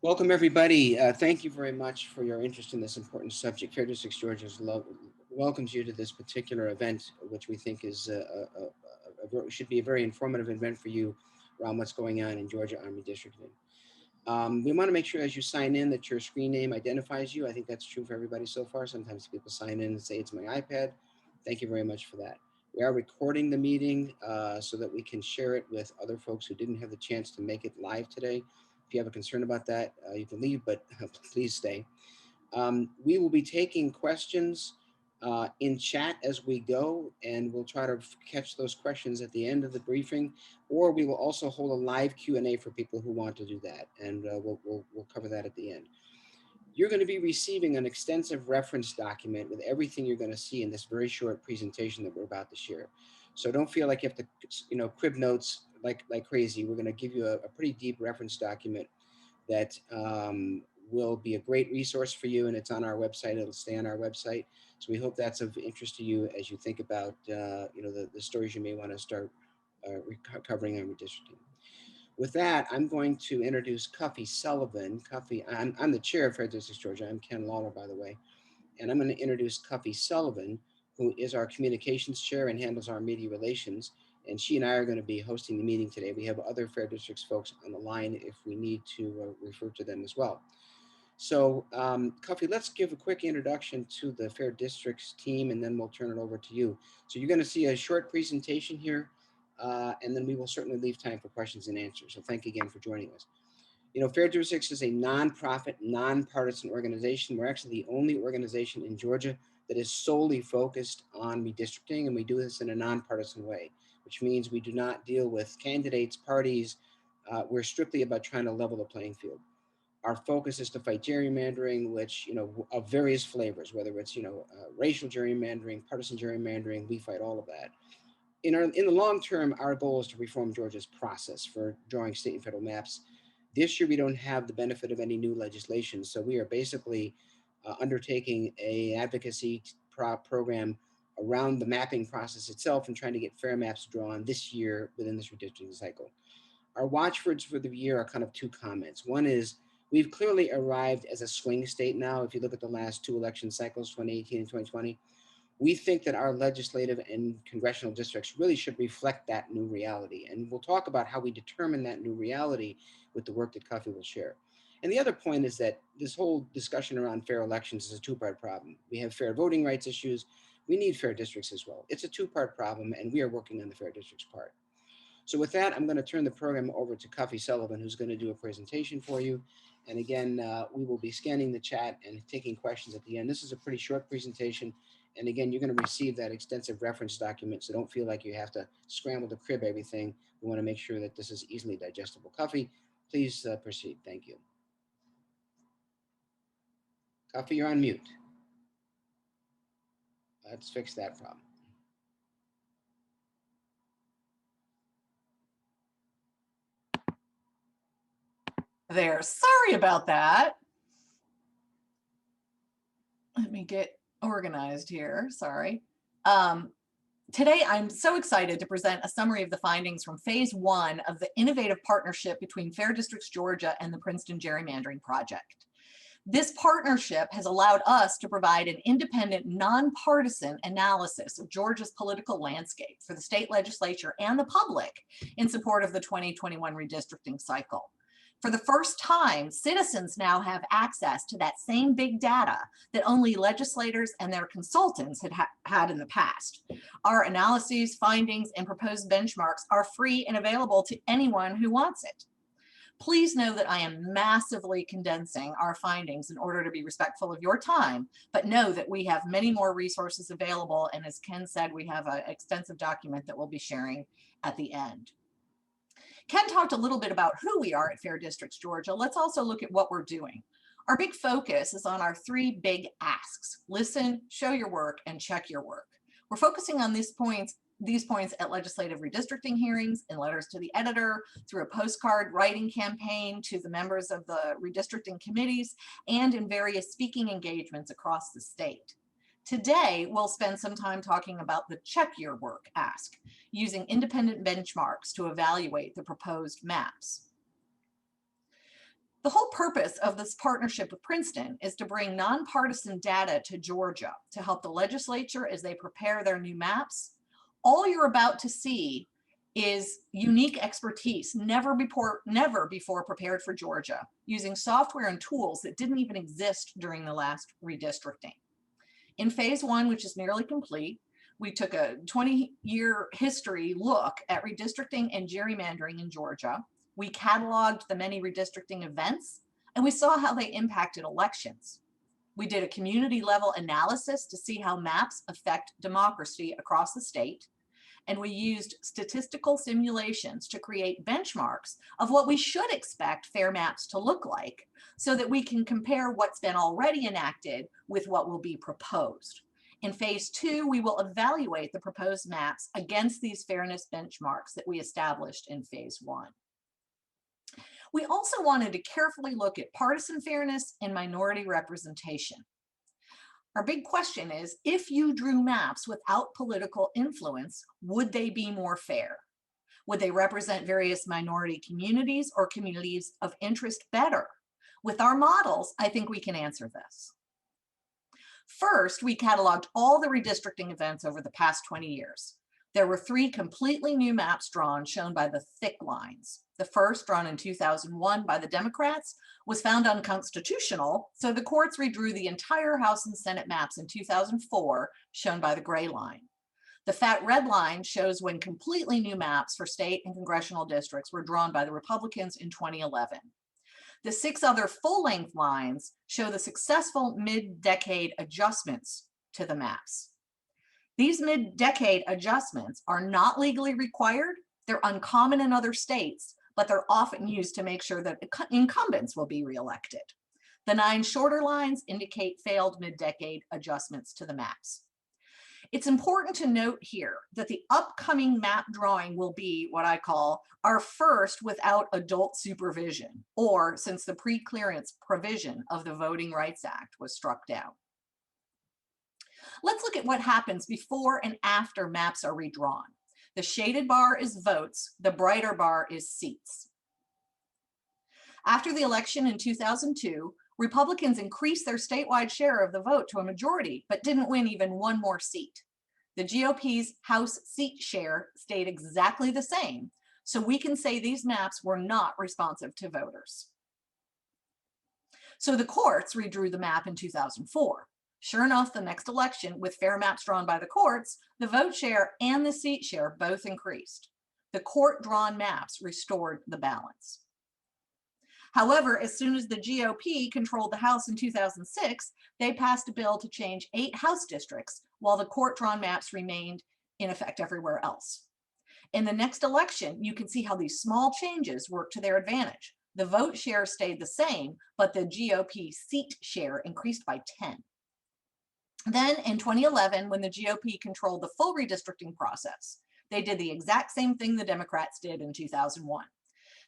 Welcome, everybody. Thank you very much for your interest in this important subject. Fair Districts Georgia welcomes you to this particular event, which we think is should be a very informative event for you around what's going on in Georgia Army Districting. We want to make sure as you sign in that your screen name identifies you. I think that's true for everybody so far. Sometimes people sign in and say it's my iPad. Thank you very much for that. We are recording the meeting so that we can share it with other folks who didn't have the chance to make it live today. If you have a concern about that, you can leave, but please stay. We will be taking questions in chat as we go, and we'll try to catch those questions at the end of the briefing, or we will also hold a live Q&A for people who want to do that, and we'll cover that at the end. You're going to be receiving an extensive reference document with everything you're going to see in this very short presentation that we're about to share. So don't feel like you have to, crib notes like crazy. We're going to give you a pretty deep reference document that will be a great resource for you, and it's on our website. It'll stay on our website. So we hope that's of interest to you as you think about, the stories you may want to start covering on redistricting. With that, I'm going to introduce Cuffy Sullivan. Cuffy, I'm the chair of Fair Districts Georgia. I'm Ken Lawler, by the way. And I'm going to introduce Cuffy Sullivan, who is our communications chair and handles our media relations. And she and I are going to be hosting the meeting today. We have other Fair Districts folks on the line if we need to refer to them as well. So, Cuffy, let's give a quick introduction to the Fair Districts team, and then we'll turn it over to you. So you're going to see a short presentation here. And then we will certainly leave time for questions and answers. So thank you again for joining us. Fair Districts is a nonprofit, nonpartisan organization. We're actually the only organization in Georgia that is solely focused on redistricting, and we do this in a nonpartisan way, which means we do not deal with candidates, parties. We're strictly about trying to level the playing field. Our focus is to fight gerrymandering, which, of various flavors, whether it's, racial gerrymandering, partisan gerrymandering, we fight all of that. In the long term, our goal is to reform Georgia's process for drawing state and federal maps. This year, we don't have the benefit of any new legislation, so we are basically undertaking an advocacy program around the mapping process itself and trying to get fair maps drawn this year within this redistricting cycle. Our watchwords for the year are kind of two comments. One is we've clearly arrived as a swing state now. If you look at the last two election cycles, 2018 and 2020, we think that our legislative and congressional districts really should reflect that new reality. And we'll talk about how we determine that new reality with the work that Cuffy will share. And the other point is that this whole discussion around fair elections is a two-part problem. We have fair voting rights issues. We need fair districts as well. It's a two-part problem, and we are working on the fair districts part. So with that, I'm going to turn the program over to Cuffy Sullivan, who's going to do a presentation for you. And again, we will be scanning the chat and taking questions at the end. This is a pretty short presentation. And again, you're going to receive that extensive reference document, so don't feel like you have to scramble to crib everything. We want to make sure that this is easily digestible. Cuffy, please proceed. Thank you. Cuffy, you're on mute. Let's fix that problem. There, sorry about that. Let me get organized here, sorry. Today, I'm so excited to present a summary of the findings from phase 1 of the innovative partnership between Fair Districts Georgia and the Princeton Gerrymandering Project. This partnership has allowed us to provide an independent, nonpartisan analysis of Georgia's political landscape for the state legislature and the public in support of the 2021 redistricting cycle. For the first time, citizens now have access to that same big data that only legislators and their consultants had in the past. Our analyses, findings, and proposed benchmarks are free and available to anyone who wants it. Please know that I am massively condensing our findings in order to be respectful of your time, but know that we have many more resources available, and as Ken said, we have an extensive document that we'll be sharing at the end. Ken talked a little bit about who we are at Fair Districts Georgia. Let's also look at what we're doing. Our big focus is on our 3 big asks: listen, show your work, and check your work. We're focusing on these points at legislative redistricting hearings, in letters to the editor, through a postcard writing campaign to the members of the redistricting committees, and in various speaking engagements across the state. Today, we'll spend some time talking about the check your work ask, using independent benchmarks to evaluate the proposed maps. The whole purpose of this partnership with Princeton is to bring nonpartisan data to Georgia to help the legislature as they prepare their new maps. All you're about to see is unique expertise never before prepared for Georgia, using software and tools that didn't even exist during the last redistricting. In phase one, which is nearly complete, we took a 20-year history look at redistricting and gerrymandering in Georgia. We cataloged the many redistricting events, and we saw how they impacted elections. We did a community level analysis to see how maps affect democracy across the state. And we used statistical simulations to create benchmarks of what we should expect fair maps to look like, so that we can compare what's been already enacted with what will be proposed. In phase two, we will evaluate the proposed maps against these fairness benchmarks that we established in phase one. We also wanted to carefully look at partisan fairness and minority representation. Our big question is, if you drew maps without political influence, would they be more fair? Would they represent various minority communities or communities of interest better? With our models, I think we can answer this. First, we cataloged all the redistricting events over the past 20 years. There were 3 completely new maps drawn, shown by the thick lines. The first, drawn in 2001 by the Democrats, was found unconstitutional, so the courts redrew the entire House and Senate maps in 2004, shown by the gray line. The fat red line shows when completely new maps for state and congressional districts were drawn by the Republicans in 2011. The 6 other full-length lines show the successful mid-decade adjustments to the maps. These mid-decade adjustments are not legally required. They're uncommon in other states, but they're often used to make sure that incumbents will be reelected. The 9 shorter lines indicate failed mid-decade adjustments to the maps. It's important to note here that the upcoming map drawing will be what I call our first without adult supervision, or since the pre-clearance provision of the Voting Rights Act was struck down. Let's look at what happens before and after maps are redrawn. The shaded bar is votes, the brighter bar is seats. After the election in 2002, Republicans increased their statewide share of the vote to a majority, but didn't win even 1 more seat. The GOP's House seat share stayed exactly the same, so we can say these maps were not responsive to voters. So the courts redrew the map in 2004. Sure enough, the next election, with fair maps drawn by the courts, the vote share and the seat share both increased. The court-drawn maps restored the balance. However, as soon as the GOP controlled the House in 2006, they passed a bill to change 8 House districts, while the court-drawn maps remained in effect everywhere else. In the next election, you can see how these small changes work to their advantage. The vote share stayed the same, but the GOP seat share increased by 10. Then in 2011, when the GOP controlled the full redistricting process, they did the exact same thing the Democrats did in 2001.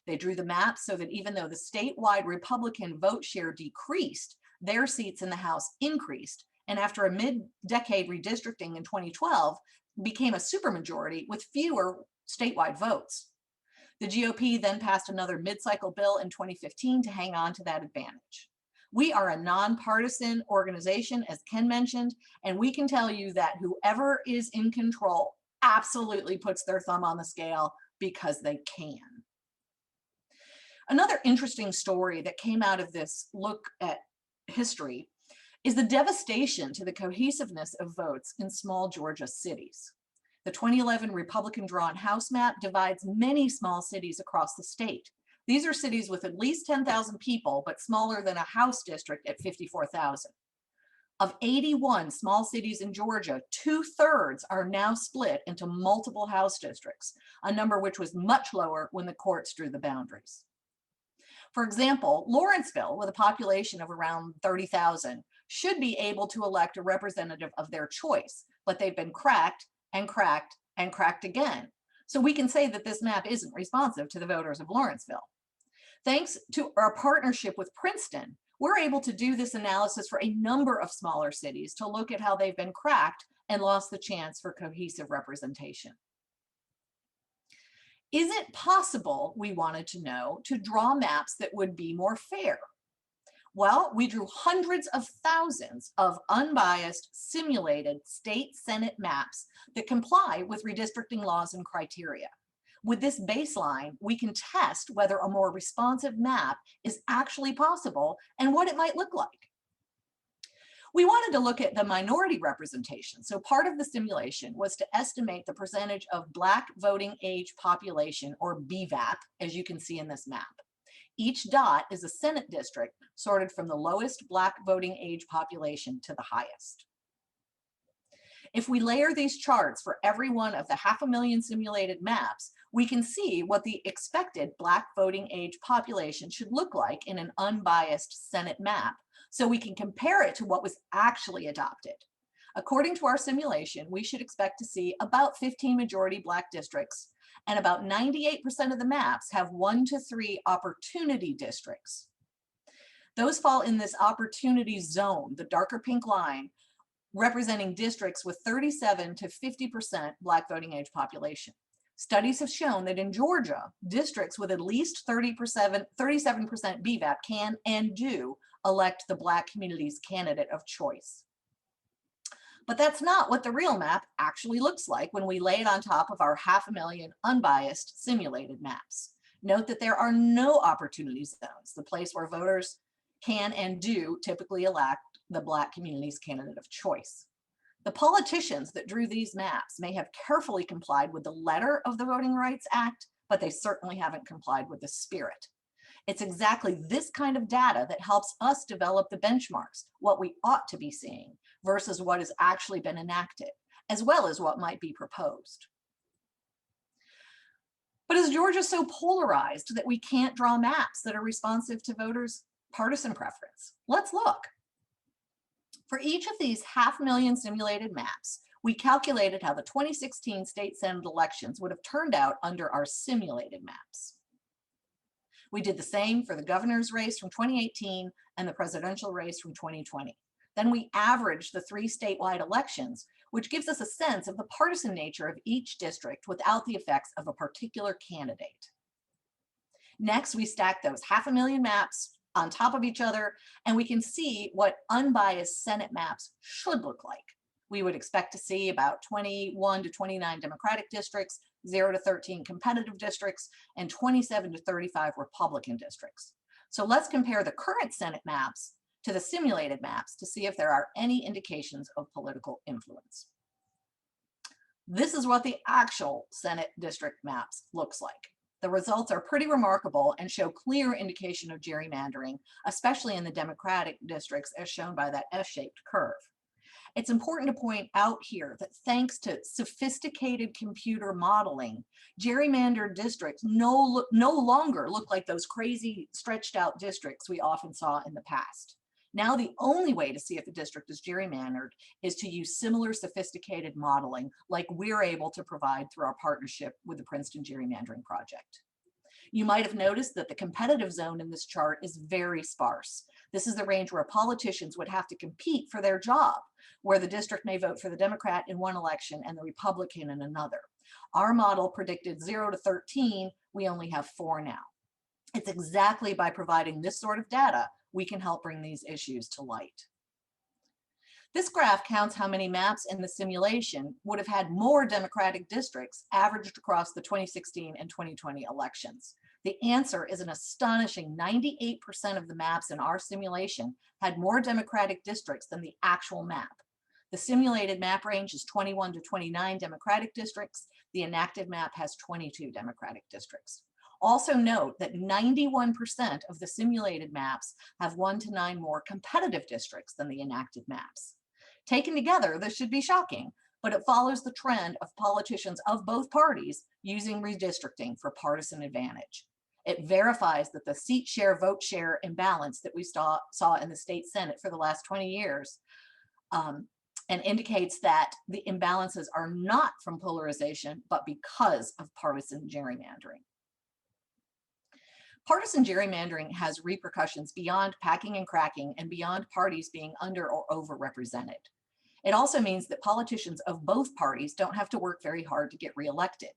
They drew the map so that even though the statewide Republican vote share decreased, their seats in the House increased, and after a mid-decade redistricting in 2012, became a supermajority with fewer statewide votes. The GOP then passed another mid-cycle bill in 2015 to hang on to that advantage. We are a nonpartisan organization, as Ken mentioned, and we can tell you that whoever is in control absolutely puts their thumb on the scale because they can. Another interesting story that came out of this look at history is the devastation to the cohesiveness of votes in small Georgia cities. The 2011 Republican-drawn House map divides many small cities across the state. These are cities with at least 10,000 people, but smaller than a House district at 54,000. Of 81 small cities in Georgia, 2/3 are now split into multiple House districts, a number which was much lower when the courts drew the boundaries. For example, Lawrenceville, with a population of around 30,000, should be able to elect a representative of their choice, but they've been cracked and cracked and cracked again. So we can say that this map isn't responsive to the voters of Lawrenceville. Thanks to our partnership with Princeton, we're able to do this analysis for a number of smaller cities to look at how they've been cracked and lost the chance for cohesive representation. Is it possible, we wanted to know, to draw maps that would be more fair? Well, we drew hundreds of thousands of unbiased, simulated state Senate maps that comply with redistricting laws and criteria. With this baseline, we can test whether a more responsive map is actually possible and what it might look like. We wanted to look at the minority representation. So part of the simulation was to estimate the percentage of Black voting age population, or BVAP, as you can see in this map. Each dot is a Senate district sorted from the lowest Black voting age population to the highest. If we layer these charts for every one of the 500,000 simulated maps, we can see what the expected Black voting age population should look like in an unbiased Senate map, so we can compare it to what was actually adopted. According to our simulation, we should expect to see about 15 majority Black districts, and about 98% of the maps have 1 to 3 opportunity districts. Those fall in this opportunity zone, the darker pink line, representing districts with 37 to 50% Black voting age population. Studies have shown that in Georgia, districts with at least 37% BVAP can and do elect the Black community's candidate of choice. But that's not what the real map actually looks like when we lay it on top of our 500,000 unbiased simulated maps. Note that there are no opportunity zones, the place where voters can and do typically elect the Black community's candidate of choice. The politicians that drew these maps may have carefully complied with the letter of the Voting Rights Act, but they certainly haven't complied with the spirit. It's exactly this kind of data that helps us develop the benchmarks, what we ought to be seeing versus what has actually been enacted, as well as what might be proposed. But is Georgia so polarized that we can't draw maps that are responsive to voters' partisan preference? Let's look. For each of these 500,000 simulated maps, we calculated how the 2016 state Senate elections would have turned out under our simulated maps. We did the same for the governor's race from 2018 and the presidential race from 2020. Then we averaged the 3 statewide elections, which gives us a sense of the partisan nature of each district without the effects of a particular candidate. Next, we stacked those 500,000 maps on top of each other, and we can see what unbiased Senate maps should look like. We would expect to see about 21 to 29 Democratic districts, 0 to 13 competitive districts, and 27 to 35 Republican districts. So let's compare the current Senate maps to the simulated maps to see if there are any indications of political influence. This is what the actual Senate district maps looks like. The results are pretty remarkable and show clear indication of gerrymandering, especially in the Democratic districts as shown by that S-shaped curve. It's important to point out here that thanks to sophisticated computer modeling, gerrymandered districts no longer look like those crazy stretched out districts we often saw in the past. Now the only way to see if a district is gerrymandered is to use similar sophisticated modeling like we're able to provide through our partnership with the Princeton Gerrymandering Project. You might have noticed that the competitive zone in this chart is very sparse. This is the range where politicians would have to compete for their job, where the district may vote for the Democrat in one election and the Republican in another. Our model predicted 0 to 13, we only have 4 now. It's exactly by providing this sort of data we can help bring these issues to light. This graph counts how many maps in the simulation would have had more Democratic districts averaged across the 2016 and 2020 elections. The answer is an astonishing 98% of the maps in our simulation had more Democratic districts than the actual map. The simulated map range is 21 to 29 Democratic districts. The enacted map has 22 Democratic districts. Also note that 91% of the simulated maps have 1 to 9 more competitive districts than the enacted maps. Taken together, this should be shocking, but it follows the trend of politicians of both parties using redistricting for partisan advantage. It verifies that the seat share, vote share imbalance that we saw in the state Senate for the last 20 years and indicates that the imbalances are not from polarization, but because of partisan gerrymandering. Partisan gerrymandering has repercussions beyond packing and cracking and beyond parties being under or overrepresented. It also means that politicians of both parties don't have to work very hard to get reelected.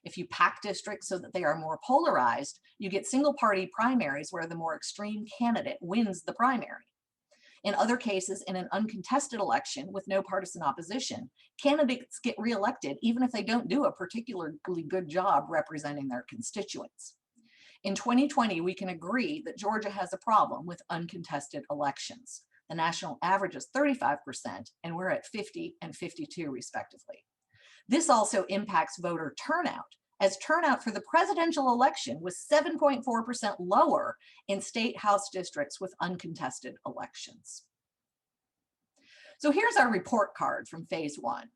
If you pack districts so that they are more polarized, you get single party primaries where the more extreme candidate wins the primary. In other cases, in an uncontested election with no partisan opposition, candidates get reelected even if they don't do a particularly good job representing their constituents. In 2020, we can agree that Georgia has a problem with uncontested elections. The national average is 35%, and we're at 50 and 52 respectively. This also impacts voter turnout, as turnout for the presidential election was 7.4% lower in state house districts with uncontested elections. So here's our report card from phase one.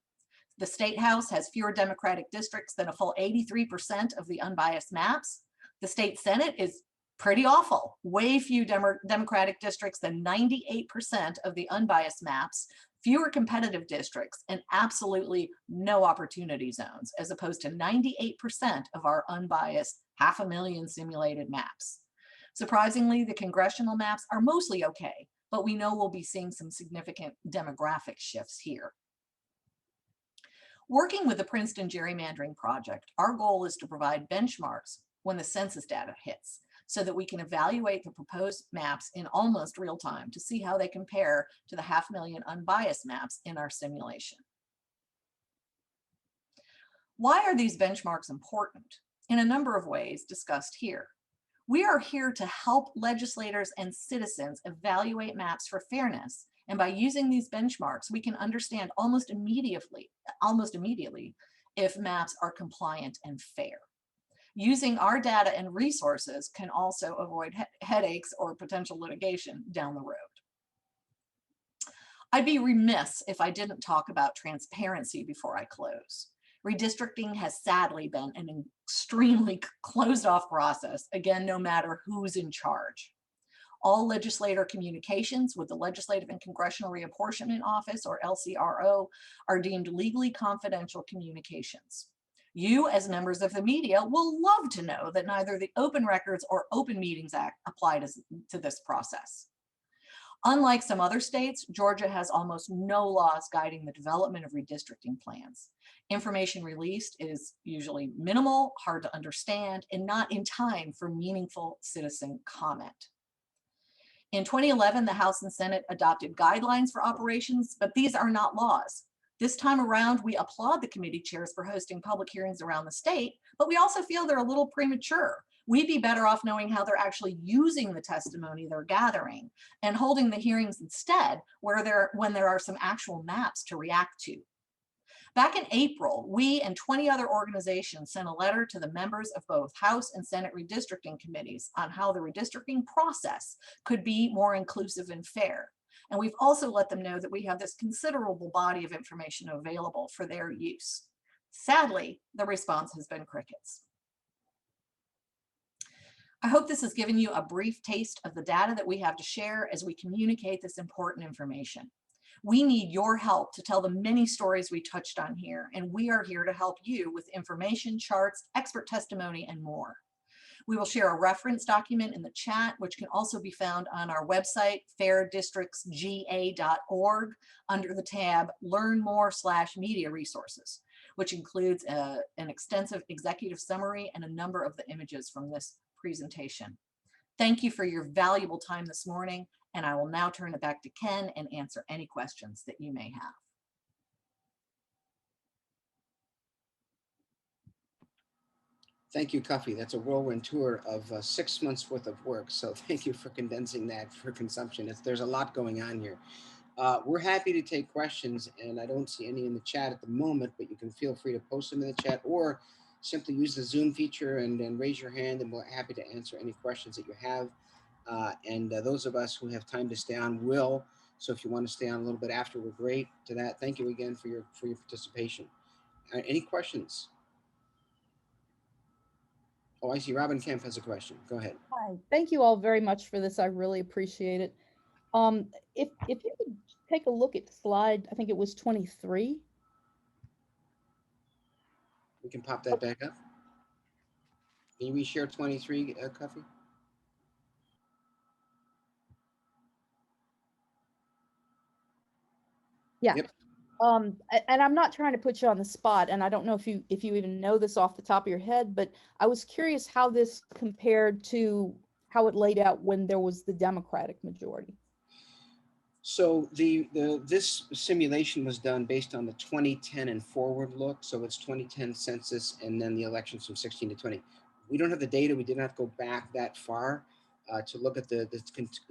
The state house has fewer Democratic districts than a full 83% of the unbiased maps. The state Senate is pretty awful, way few Democratic districts than 98% of the unbiased maps, fewer competitive districts, and absolutely no opportunity zones, as opposed to 98% of our unbiased 500,000 simulated maps. Surprisingly, the congressional maps are mostly okay, but we know we'll be seeing some significant demographic shifts here. Working with the Princeton Gerrymandering Project, our goal is to provide benchmarks when the census data hits, so that we can evaluate the proposed maps in almost real time to see how they compare to the 500,000 unbiased maps in our simulation. Why are these benchmarks important? In a number of ways discussed here. We are here to help legislators and citizens evaluate maps for fairness. And by using these benchmarks, we can understand almost immediately if maps are compliant and fair. Using our data and resources can also avoid headaches or potential litigation down the road. I'd be remiss if I didn't talk about transparency before I close. Redistricting has sadly been an extremely closed off process, again, no matter who's in charge. All legislator communications with the Legislative and Congressional Reapportionment Office, or LCRO, are deemed legally confidential communications. You, as members of the media, will love to know that neither the Open Records or Open Meetings Act apply to this process. Unlike some other states, Georgia has almost no laws guiding the development of redistricting plans. Information released is usually minimal, hard to understand, and not in time for meaningful citizen comment. In 2011, the House and Senate adopted guidelines for operations, but these are not laws. This time around, we applaud the committee chairs for hosting public hearings around the state, but we also feel they're a little premature. We'd be better off knowing how they're actually using the testimony they're gathering and holding the hearings instead when there are some actual maps to react to. Back in April, we and 20 other organizations sent a letter to the members of both House and Senate redistricting committees on how the redistricting process could be more inclusive and fair. And we've also let them know that we have this considerable body of information available for their use. Sadly, the response has been crickets. I hope this has given you a brief taste of the data that we have to share as we communicate this important information. We need your help to tell the many stories we touched on here, and we are here to help you with information, charts, expert testimony, and more. We will share a reference document in the chat, which can also be found on our website, fairdistrictsga.org, under the tab Learn More/Media Resources, which includes an extensive executive summary and a number of the images from this presentation. Thank you for your valuable time this morning, and I will now turn it back to Ken and answer any questions that you may have. Thank you, Cuffy. That's a whirlwind tour of 6 months worth of work. So thank you for condensing that for consumption. There's a lot going on here. We're happy to take questions, and I don't see any in the chat at the moment, but you can feel free to post them in the chat or simply use the Zoom feature and then raise your hand, and we're happy to answer any questions that you have. Those of us who have time to stay on will. So if you want to stay on a little bit after, we're great to that. Thank you again for your participation. Any questions? Oh, I see Robin Kemp has a question. Go ahead. Hi, thank you all very much for this. I really appreciate it. If you could take a look at slide, I think it was 23. We can pop that back up. Can you reshare 23, Cuffy? Yeah. Yep. And I'm not trying to put you on the spot, and I don't know if you even know this off the top of your head, but I was curious how this compared to how it laid out when there was the Democratic majority. So this simulation was done based on the 2010 and forward look. So it's 2010 census and then the elections from 16 to 20. We don't have the data. We did not go back that far to look at the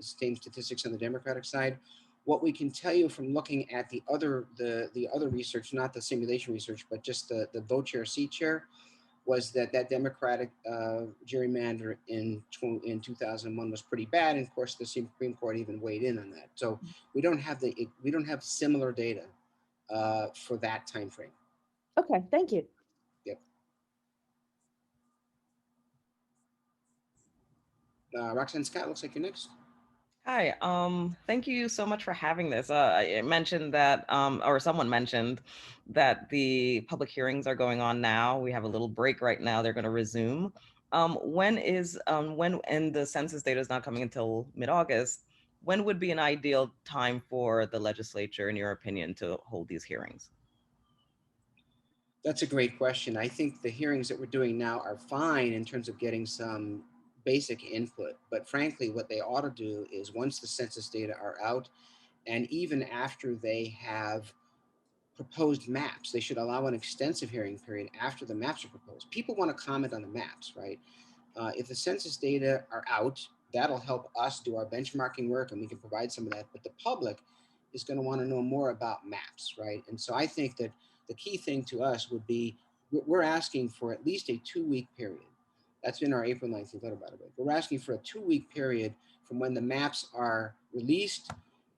same statistics on the Democratic side. What we can tell you from looking at the other research, not the simulation research, but just the vote share, seat share, was that Democratic gerrymander in 2001 was pretty bad, and of course the Supreme Court even weighed in on that. So we don't have similar data for that time frame. Okay, thank you. Yep. Roxanne Scott, looks like you're next. Hi, thank you so much for having this. I mentioned that, or someone mentioned that the public hearings are going on now. We have a little break right now. They're going to resume. And the census data is not coming until mid-August, when would be an ideal time for the legislature, in your opinion, to hold these hearings? That's a great question. I think the hearings that we're doing now are fine in terms of getting some basic input, but frankly, what they ought to do is once the census data are out, and even after they have proposed maps, they should allow an extensive hearing period after the maps are proposed. People want to comment on the maps, right? If the census data are out, that'll help us do our benchmarking work and we can provide some of that. But the public is going to want to know more about maps, right? And so I think that the key thing to us would be we're asking for at least a 2-week period. That's in our April 19th letter, by the way. We're asking for a 2-week period from when the maps are released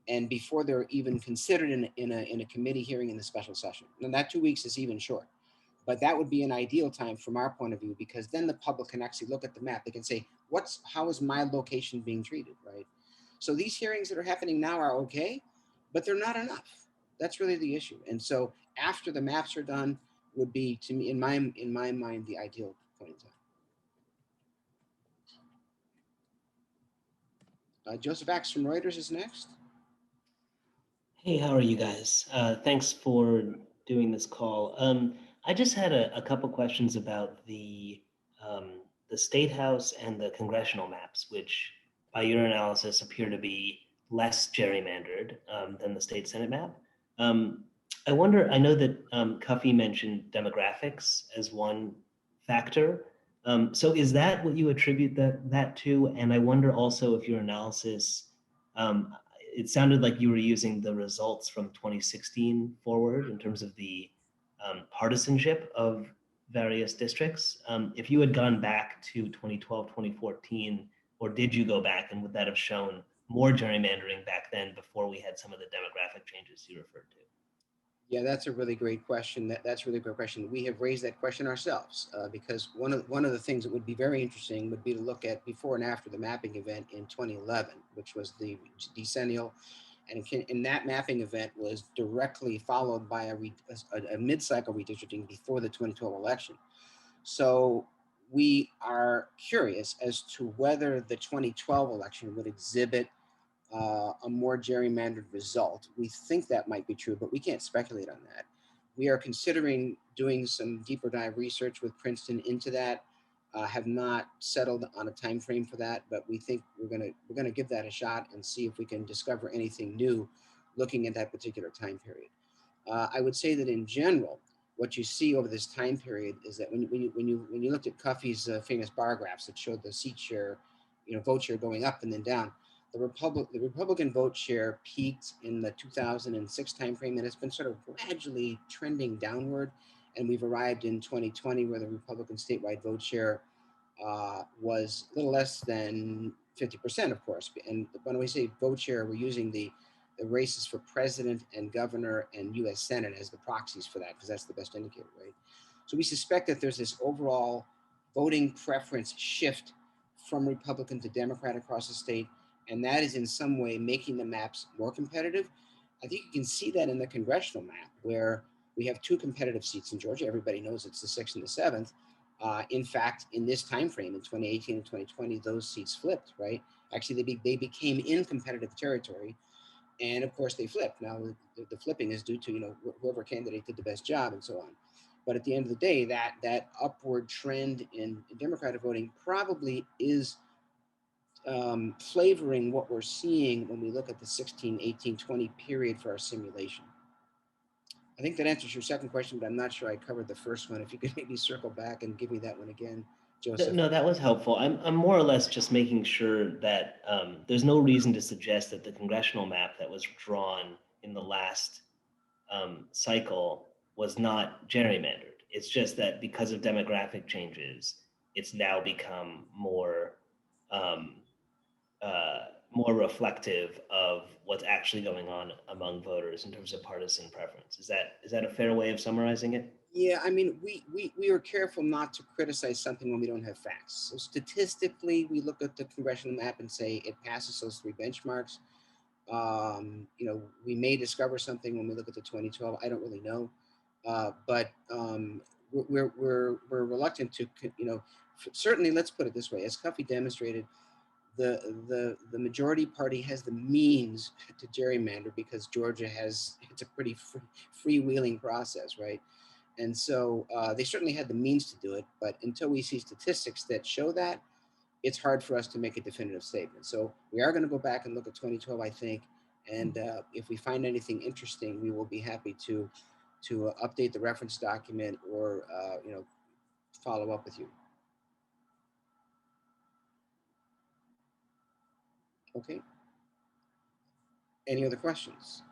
and before they're even considered in a committee hearing in the special session. And that 2 weeks is even short. But that would be an ideal time from our point of view, because then the public can actually look at the map. They can say, how is my location being treated, right? So these hearings that are happening now are okay, but they're not enough. That's really the issue. And so after the maps are done would be, to me, in my mind, the ideal point in time. Joseph Axe from Reuters is next. Hey, how are you guys? Thanks for doing this call. I just had a couple questions about the State House and the congressional maps, which by your analysis appear to be less gerrymandered than the state Senate map. I wonder, I know that Cuffy mentioned demographics as one factor. So is that what you attribute that to? And I wonder also if your analysis, it sounded like you were using the results from 2016 forward in terms of the partisanship of various districts. If you had gone back to 2012, 2014, or did you go back, and would that have shown more gerrymandering back then before we had some of the demographic changes you referred to? Yeah, that's a really great question. That's a really great question. We have raised that question ourselves because one of the things that would be very interesting would be to look at before and after the mapping event in 2011, which was the decennial, and that mapping event was directly followed by a mid-cycle redistricting before the 2012 election. So we are curious as to whether the 2012 election would exhibit a more gerrymandered result. We think that might be true, but we can't speculate on that. We are considering doing some deeper dive research with Princeton into that. Have not settled on a time frame for that, but we think we're gonna give that a shot and see if we can discover anything new, looking at that particular time period. I would say that in general, what you see over this time period is that when you looked at Cuffy's famous bar graphs that showed the seat share, vote share going up and then down. The Republican vote share peaked in the 2006 timeframe, and it's been sort of gradually trending downward. And we've arrived in 2020 where the Republican statewide vote share was a little less than 50%, of course. And when we say vote share, we're using the races for president and governor and U.S. Senate as the proxies for that, because that's the best indicator, right? So we suspect that there's this overall voting preference shift from Republican to Democrat across the state, and that is in some way making the maps more competitive. I think you can see that in the congressional map, where we have 2 competitive seats in Georgia. Everybody knows it's the 6th and the 7th. In fact, in this time frame, in 2018 and 2020, those seats flipped, right? Actually, they became in competitive territory. And of course, they flipped. Now, the flipping is due to, whoever candidate did the best job and so on. But at the end of the day, that upward trend in Democratic voting probably is flavoring what we're seeing when we look at the 16, 18, 20 period for our simulation. I think that answers your second question, but I'm not sure I covered the first one. If you could maybe circle back and give me that one again, Joseph. No, that was helpful. I'm more or less just making sure that there's no reason to suggest that the congressional map that was drawn in the last cycle was not gerrymandered. It's just that because of demographic changes, it's now become um, more reflective of what's actually going on among voters in terms of partisan preference. Is that a fair way of summarizing it? Yeah, I mean, we are careful not to criticize something when we don't have facts. So statistically, we look at the congressional map and say it passes those three benchmarks. We may discover something when we look at the 2012. I don't really know, but we're reluctant to, certainly. Let's put it this way: as Cuffy demonstrated, the majority party has the means to gerrymander because Georgia it's a pretty freewheeling process, right? And so they certainly had the means to do it, but until we see statistics that show that, it's hard for us to make a definitive statement. So we are going to go back and look at 2012, I think, and if we find anything interesting, we will be happy to update the reference document or follow up with you. Okay. Any other questions?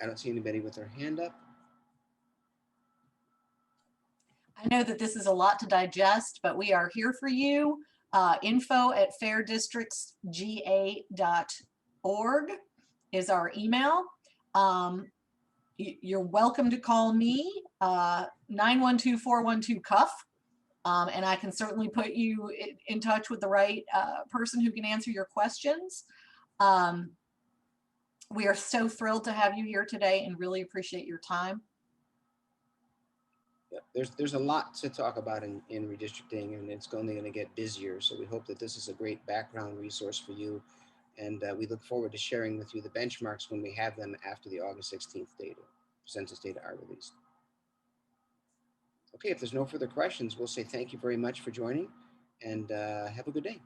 I don't see anybody with their hand up. I know that this is a lot to digest, but we are here for you. info@fairdistrictsga.org is our email. You're welcome to call me, 912-412-CUFF. And I can certainly put you in touch with the right person who can answer your questions. We are so thrilled to have you here today and really appreciate your time. Yeah, there's a lot to talk about in redistricting, and it's only going to get busier. So we hope that this is a great background resource for you. And we look forward to sharing with you the benchmarks when we have them after the August 16th data, census data are released. Okay, if there's no further questions, we'll say thank you very much for joining and have a good day.